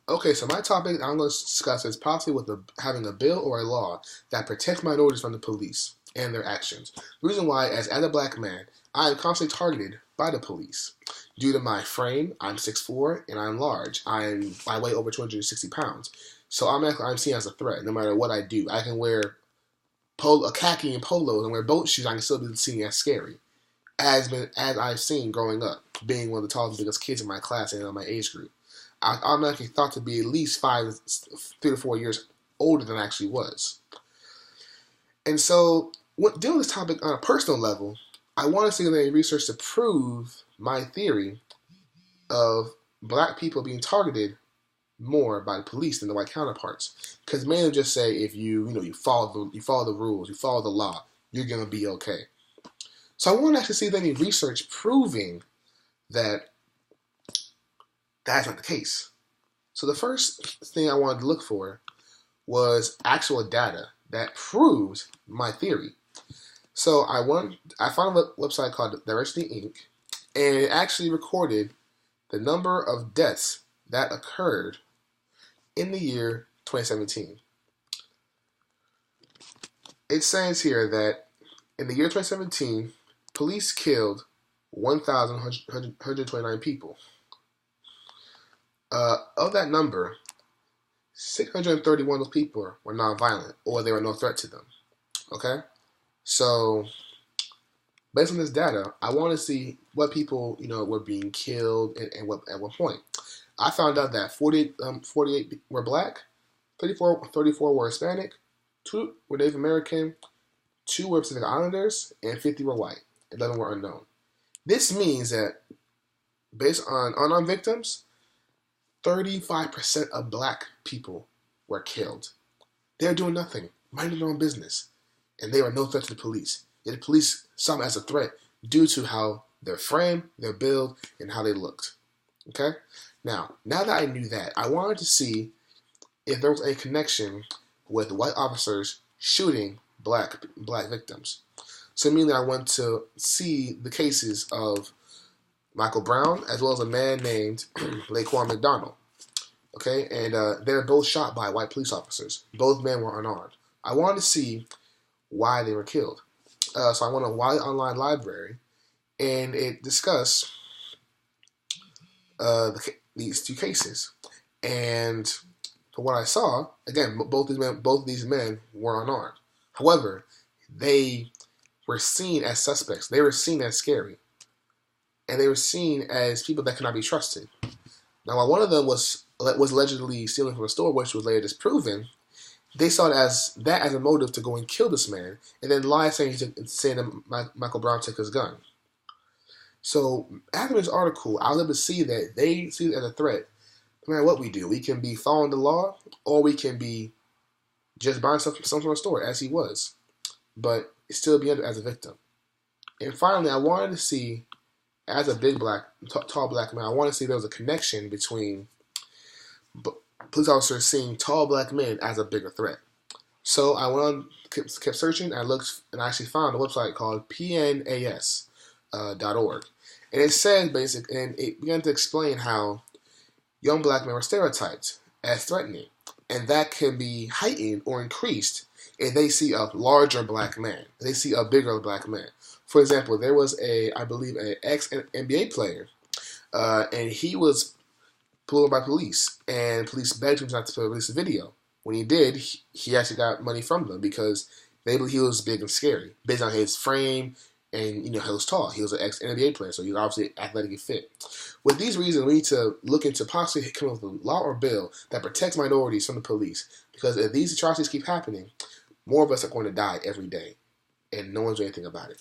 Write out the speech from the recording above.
Okay, so my topic I'm going to discuss is possibly with having a bill or a law that protects minorities from the police and their actions. The reason why, as a black man, I am constantly targeted by the police due to my frame. I'm 6'4" and I'm large. I weigh over 260 pounds, so I'm seen as a threat. No matter what I do, I can wear a khaki and polos and wear boat shoes. I can still be seen as scary, as I've seen growing up, being one of the tallest, biggest kids in my class and in my age group. I automatically thought to be at least 3 to 4 years older than I actually was. And so, dealing with this topic on a personal level, I want to see any research to prove my theory of black people being targeted more by the police than the white counterparts. Because many of them just say if you follow the rules, you follow the law, you're gonna be okay. So I want to actually see if any research proving that that's not the case. So the first thing I wanted to look for was actual data that proves my theory. So I found a website called Diversity Inc. and it actually recorded the number of deaths that occurred in the year 2017. It says here that in the year 2017, police killed 1,129 people. Of that number, 631 of those people were nonviolent, or there were no threat to them. Okay? So, based on this data, I want to see what people, were being killed and at what point. I found out that 48 were black, 34 were Hispanic, 2 were Native American, 2 were Pacific Islanders, and 50 were white. 11 were unknown. This means that, based on unarmed victims, 35% of black people were killed. They're doing nothing, minding their own business, and they were no threat to the police. Yet the police saw them as a threat due to how their frame, their build, and how they looked. Okay? Now that I knew that, I wanted to see if there was a connection with white officers shooting black victims. So meaning I went to see the cases of Michael Brown, as well as a man named Laquan McDonald. Okay, and they were both shot by white police officers. Both men were unarmed. I wanted to see why they were killed. So I went to a wide online library, and it discussed these 2 cases. And from what I saw, again, both these men were unarmed. However, they were seen as suspects. They were seen as scary. And they were seen as people that could not be trusted. Now, while one of them was allegedly stealing from a store, which was later disproven, they saw it as a motive to go and kill this man, and then lie saying that Michael Brown took his gun. So after this article, I was able to see that they see it as a threat. No matter what we do, we can be following the law, or we can be just buying something from a store, as he was, but still be as a victim. And finally, I wanted to see, as a big tall black man, I wanted to see there was a connection between police officers seeing tall black men as a bigger threat. So I went on, kept searching, and I looked, and I actually found a website called pnas.org. And it said and it began to explain how young black men were stereotyped as threatening, and that can be heightened or increased if they see a larger black man, if they see a bigger black man. For example, there was I believe, an ex-NBA player, and he was pulled over by police, and police begged him not to release the video. When he did, he actually got money from them because they believe he was big and scary, based on his frame, and he was tall. He was an ex-NBA player, so he was obviously athletically fit. With these reasons, we need to look into possibly coming up with a law or bill that protects minorities from the police, because if these atrocities keep happening, more of us are going to die every day, and no one's doing anything about it.